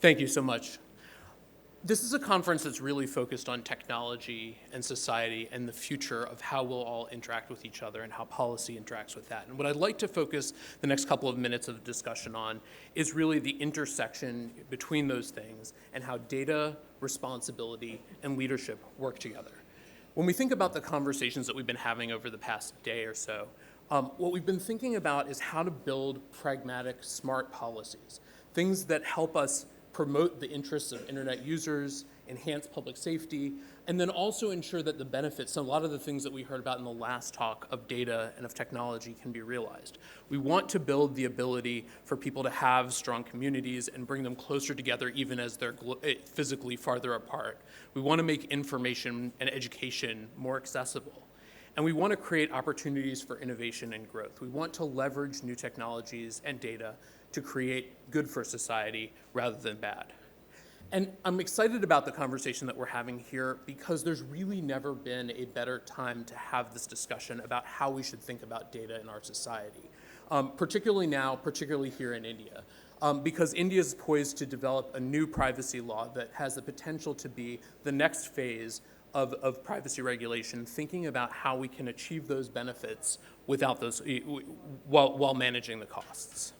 Thank you so much. This is a conference that's really focused on technology and society and the future of how we'll all interact with each other and how policy interacts with that. And what I'd like to focus the next couple of minutes of discussion on is really the intersection between those things and how data, responsibility, and leadership work together. When we think about the conversations that we've been having over the past day or so, what we've been thinking about is how to build pragmatic, smart policies, things that help us promote the interests of internet users, enhance public safety, and then also ensure that the benefits, a lot of the things that we heard about in the last talk of data and of technology can be realized. We want to build the ability for people to have strong communities and bring them closer together even as they're physically farther apart. We want to make information and education more accessible. And we want to create opportunities for innovation and growth. We want to leverage new technologies and data to create good for society rather than bad. And I'm excited about the conversation that we're having here because there's really never been a better time to have this discussion about how we should think about data in our society, particularly now, particularly here in India. Because India is poised to develop a new privacy law that has the potential to be the next phase of privacy regulation, thinking about how we can achieve those benefits without those, while managing the costs.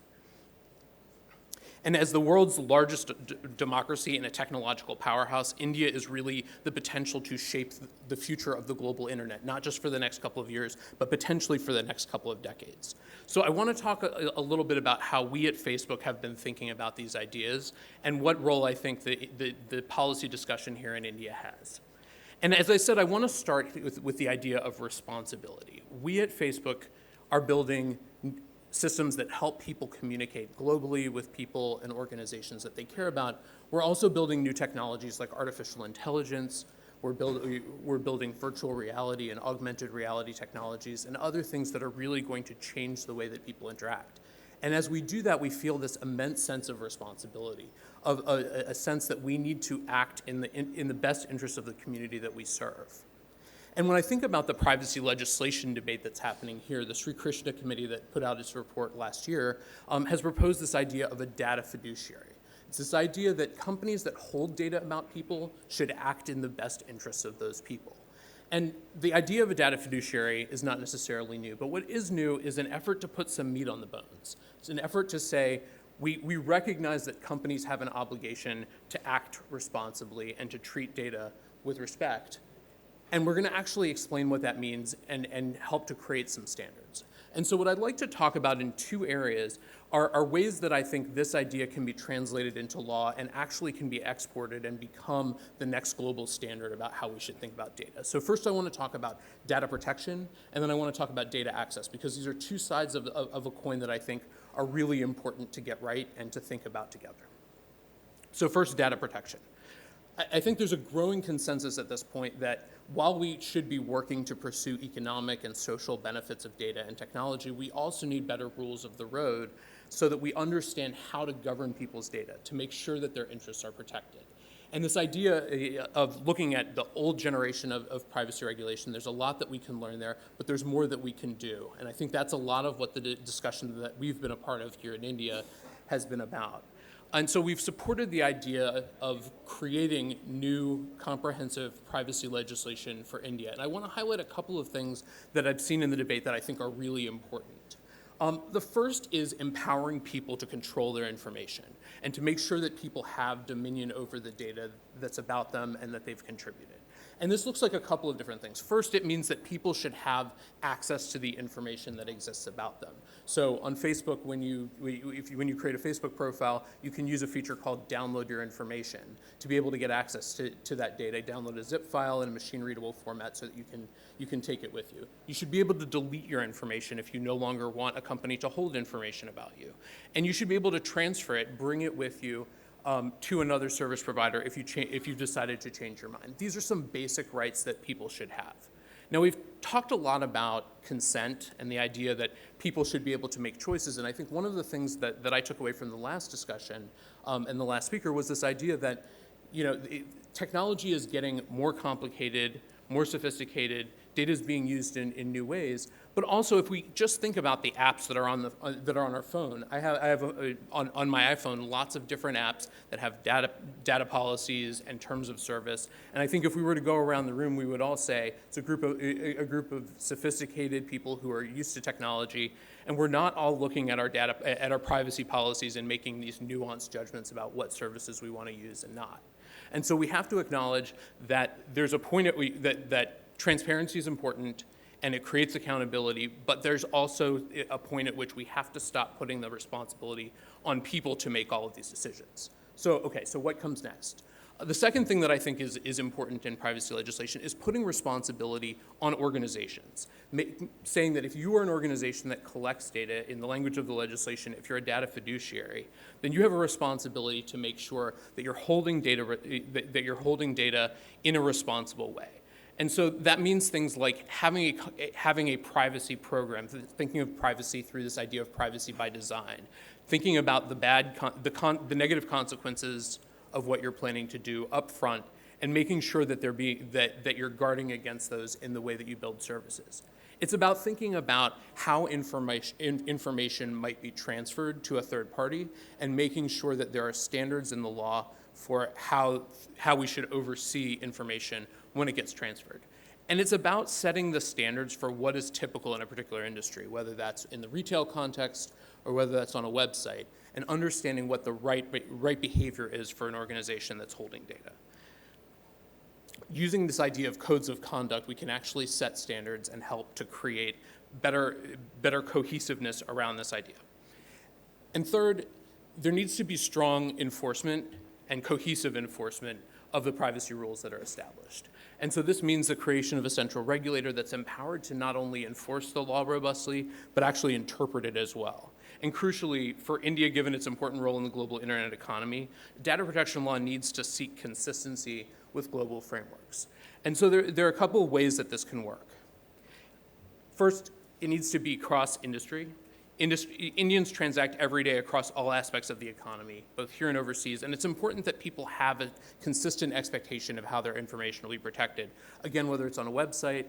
And as the world's largest democracy and a technological powerhouse, India is really the potential to shape the future of the global internet, not just for the next couple of years, but potentially for the next couple of decades. So I want to talk a little bit about how we at Facebook have been thinking about these ideas and what role I think the policy discussion here in India has. And as I said, I want to start with the idea of responsibility. We at Facebook are building systems that help people communicate globally with people and organizations that they care about. We're also building new technologies like artificial intelligence. We're building virtual reality and augmented reality technologies and other things that are really going to change the way that people interact. And as we do that, we feel this immense sense of responsibility, of a sense that we need to act in the best interest of the community that we serve. And when I think about the privacy legislation debate that's happening here, the Sri Krishna Committee that put out its report last year has proposed this idea of a data fiduciary. It's this idea that companies that hold data about people should act in the best interests of those people. And the idea of a data fiduciary is not necessarily new, but what is new is an effort to put some meat on the bones. It's an effort to say, we recognize that companies have an obligation to act responsibly and to treat data with respect. And we're going to actually explain what that means and help to create some standards. And so what I'd like to talk about in two areas are ways that I think this idea can be translated into law and actually can be exported and become the next global standard about how we should think about data. So first I want to talk about data protection, and then I want to talk about data access, because these are two sides of a coin that I think are really important to get right and to think about together. So first, data protection. I think there's a growing consensus at this point that while we should be working to pursue economic and social benefits of data and technology, we also need better rules of the road so that we understand how to govern people's data to make sure that their interests are protected. And this idea of looking at the old generation of privacy regulation, there's a lot that we can learn there, but there's more that we can do. And I think that's a lot of what the discussion that we've been a part of here in India has been about. And so we've supported the idea of creating new comprehensive privacy legislation for India. And I want to highlight a couple of things that I've seen in the debate that I think are really important. The first is empowering people to control their information and to make sure that people have dominion over the data that's about them and that they've contributed. And this looks like a couple of different things. First, it means that people should have access to the information that exists about them. So on Facebook, when you create a Facebook profile, you can use a feature called download your information to be able to get access to that data. Download a zip file in a machine-readable format so that you can take it with you. You should be able to delete your information if you no longer want a company to hold information about you. And you should be able to transfer it, bring it with you, to another service provider if you've decided to change your mind. These are some basic rights that people should have. Now, we've talked a lot about consent and the idea that people should be able to make choices, and I think one of the things that I took away from the last discussion and the last speaker was this idea that technology is getting more complicated, more sophisticated, data is being used in new ways. But also, if we just think about the apps that are on our phone, I have on my iPhone lots of different apps that have data policies and terms of service. And I think if we were to go around the room, we would all say it's a group of sophisticated people who are used to technology, and we're not all looking at our privacy policies and making these nuanced judgments about what services we want to use and not. And so we have to acknowledge that there's a point that transparency is important and it creates accountability, but there's also a point at which we have to stop putting the responsibility on people to make all of these decisions. So what comes next? The second thing that I think is important in privacy legislation is putting responsibility on organizations, saying that if you are an organization that collects data, in the language of the legislation, if you're a data fiduciary, then you have a responsibility to make sure that you're holding data in a responsible way. And so that means things like having a privacy program, thinking of privacy through this idea of privacy by design, thinking about the negative consequences of what you're planning to do up front, and making sure that that you're guarding against those in the way that you build services. It's about thinking about how information might be transferred to a third party and making sure that there are standards in the law for how we should oversee information when it gets transferred. And it's about setting the standards for what is typical in a particular industry, whether that's in the retail context or whether that's on a website, and understanding what the right behavior is for an organization that's holding data. Using this idea of codes of conduct, we can actually set standards and help to create better cohesiveness around this idea. And third, there needs to be strong enforcement and cohesive enforcement of the privacy rules that are established. And so this means the creation of a central regulator that's empowered to not only enforce the law robustly, but actually interpret it as well. And crucially, for India, given its important role in the global internet economy, data protection law needs to seek consistency with global frameworks. And so there are a couple of ways that this can work. First, it needs to be cross-industry. Indians transact every day across all aspects of the economy, both here and overseas, and it's important that people have a consistent expectation of how their information will be protected. Again, whether it's on a website,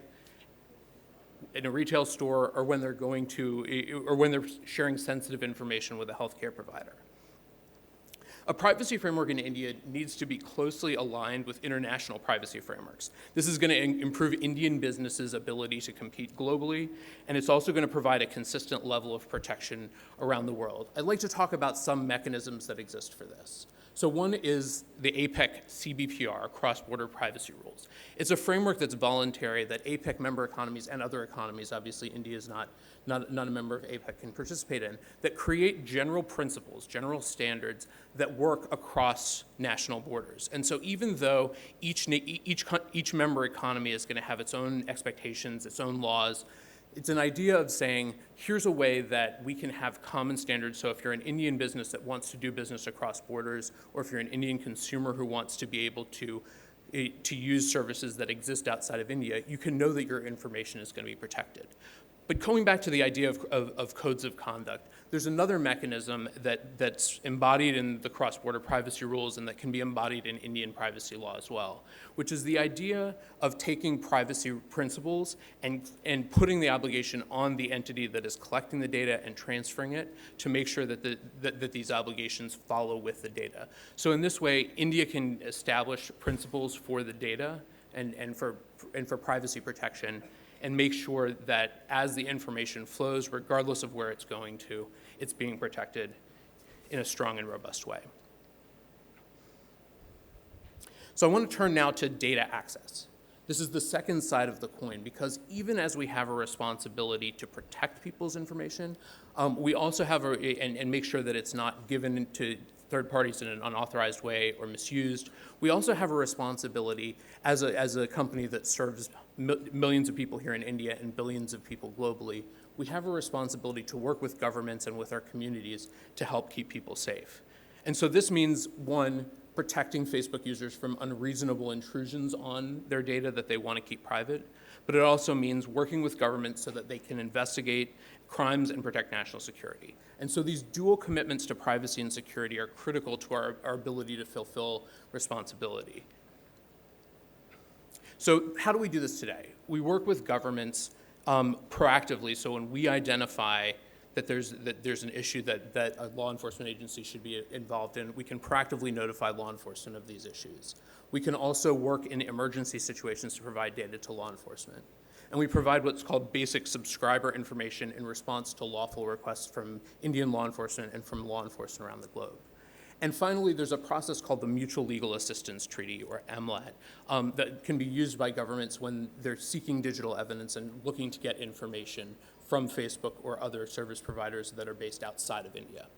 in a retail store, or when they're sharing sensitive information with a healthcare provider. A privacy framework in India needs to be closely aligned with international privacy frameworks. This is going to improve Indian businesses' ability to compete globally, and it's also going to provide a consistent level of protection around the world. I'd like to talk about some mechanisms that exist for this. So one is the APEC CBPR, cross-border privacy rules. It's a framework that's voluntary that APEC member economies and other economies, obviously India is not a member of APEC, can participate in, that create general principles, general standards that work across national borders. And so even though each member economy is going to have its own expectations, its own laws, it's an idea of saying, here's a way that we can have common standards. So if you're an Indian business that wants to do business across borders, or if you're an Indian consumer who wants to be able to use services that exist outside of India, you can know that your information is going to be protected. But going back to the idea of codes of conduct, there's another mechanism that's embodied in the cross-border privacy rules and that can be embodied in Indian privacy law as well, which is the idea of taking privacy principles and putting the obligation on the entity that is collecting the data and transferring it to make sure that these obligations follow with the data. So in this way, India can establish principles for the data and for privacy protection, and make sure that as the information flows, regardless of where it's going to, it's being protected in a strong and robust way. So I want to turn now to data access. This is the second side of the coin, because even as we have a responsibility to protect people's information, we also have and make sure that it's not given to third parties in an unauthorized way or misused. We also have a responsibility as a company that serves millions of people here in India and billions of people globally. We have a responsibility to work with governments and with our communities to help keep people safe. And so this means, one, protecting Facebook users from unreasonable intrusions on their data that they want to keep private, but it also means working with governments so that they can investigate crimes and protect national security. And so these dual commitments to privacy and security are critical to our ability to fulfill responsibility. So how do we do this today? We work with governments proactively, so when we identify that there's an issue that a law enforcement agency should be involved in, we can proactively notify law enforcement of these issues. We can also work in emergency situations to provide data to law enforcement. And we provide what's called basic subscriber information in response to lawful requests from Indian law enforcement and from law enforcement around the globe. And finally, there's a process called the Mutual Legal Assistance Treaty, or MLAT, that can be used by governments when they're seeking digital evidence and looking to get information from Facebook or other service providers that are based outside of India.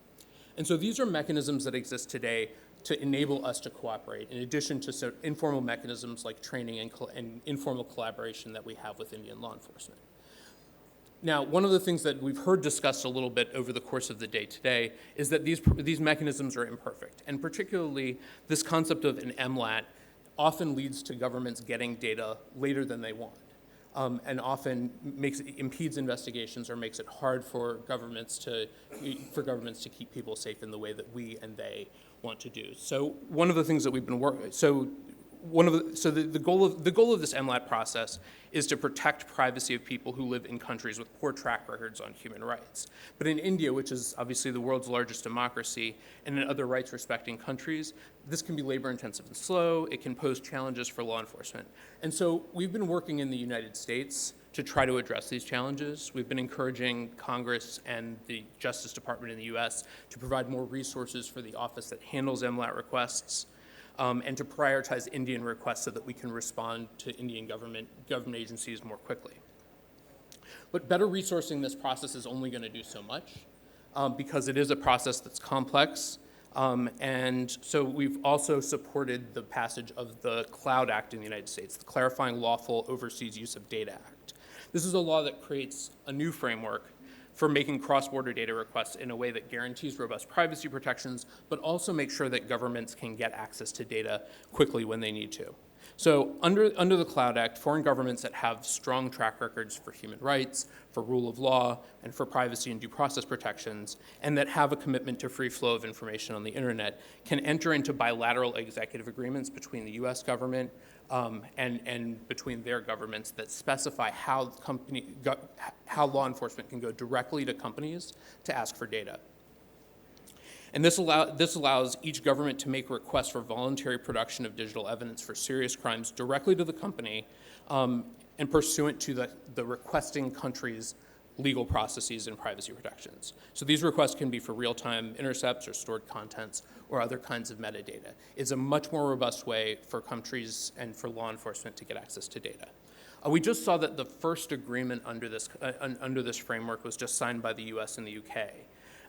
And so these are mechanisms that exist today to enable us to cooperate, in addition to informal mechanisms like training and informal collaboration that we have with Indian law enforcement. Now, one of the things that we've heard discussed a little bit over the course of the day today is that these mechanisms are imperfect, and particularly this concept of an MLAT often leads to governments getting data later than they want, and often impedes investigations or makes it hard for governments to keep people safe in the way that we and they want to do. So one of the things that we've been working, the goal of this MLAT process is to protect privacy of people who live in countries with poor track records on human rights. But in India, which is obviously the world's largest democracy, and in other rights-respecting countries, this can be labor-intensive and slow. It can pose challenges for law enforcement. And so we've been working in the United States to try to address these challenges. We've been encouraging Congress and the Justice Department in the US to provide more resources for the office that handles MLAT requests, and to prioritize Indian requests so that we can respond to Indian government agencies more quickly. But better resourcing this process is only going to do so much, because it is a process that's complex. And so we've also supported the passage of the CLOUD Act in the United States, the Clarifying Lawful Overseas Use of Data Act. This is a law that creates a new framework for making cross-border data requests in a way that guarantees robust privacy protections, but also makes sure that governments can get access to data quickly when they need to. So under the CLOUD Act, foreign governments that have strong track records for human rights, for rule of law, and for privacy and due process protections, and that have a commitment to free flow of information on the internet, can enter into bilateral executive agreements between the US government and between their governments that specify how law enforcement can go directly to companies to ask for data. And this allows each government to make requests for voluntary production of digital evidence for serious crimes directly to the company, and pursuant to the requesting country's legal processes and privacy protections. So these requests can be for real-time intercepts or stored contents or other kinds of metadata. It's a much more robust way for countries and for law enforcement to get access to data. We just saw that the first agreement under this framework was just signed by the US and the UK.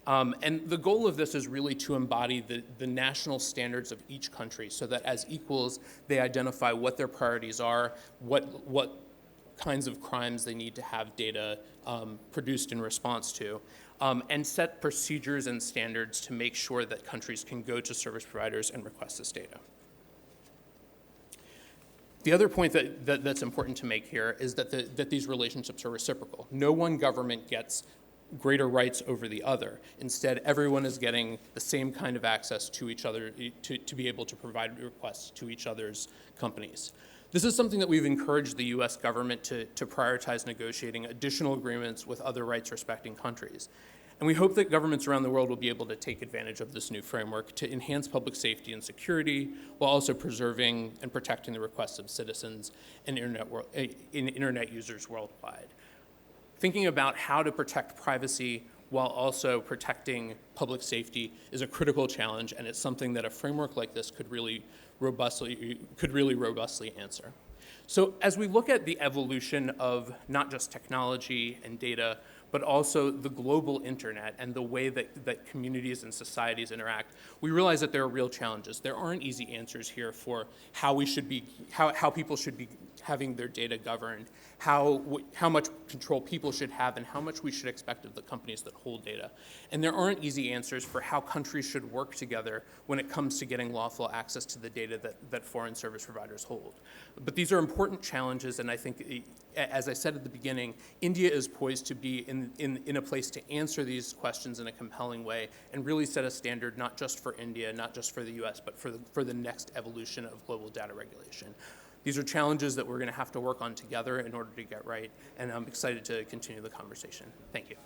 And the goal of this is really to embody the national standards of each country so that as equals, they identify what their priorities are, what kinds of crimes they need to have data produced in response to, and set procedures and standards to make sure that countries can go to service providers and request this data. The other point that's important to make here is that these relationships are reciprocal. No one government gets greater rights over the other. Instead, everyone is getting the same kind of access to each other to be able to provide requests to each other's companies. This is something that we've encouraged the US government to prioritize negotiating additional agreements with other rights-respecting countries. And we hope that governments around the world will be able to take advantage of this new framework to enhance public safety and security while also preserving and protecting the requests of citizens and internet users worldwide. Thinking about how to protect privacy while also protecting public safety is a critical challenge, and it's something that a framework like this could really robustly answer. So as we look at the evolution of not just technology and data, but also the global internet and the way that communities and societies interact, we realize that there are real challenges. There aren't easy answers here for how people should be having their data governed, how much control people should have, and how much we should expect of the companies that hold data. And there aren't easy answers for how countries should work together when it comes to getting lawful access to the data that foreign service providers hold. But these are important challenges, and I think, as I said at the beginning, India is poised to be in a place to answer these questions in a compelling way and really set a standard not just for India, not just for the US, but for the next evolution of global data regulation. These are challenges that we're going to have to work on together in order to get right, and I'm excited to continue the conversation. Thank you.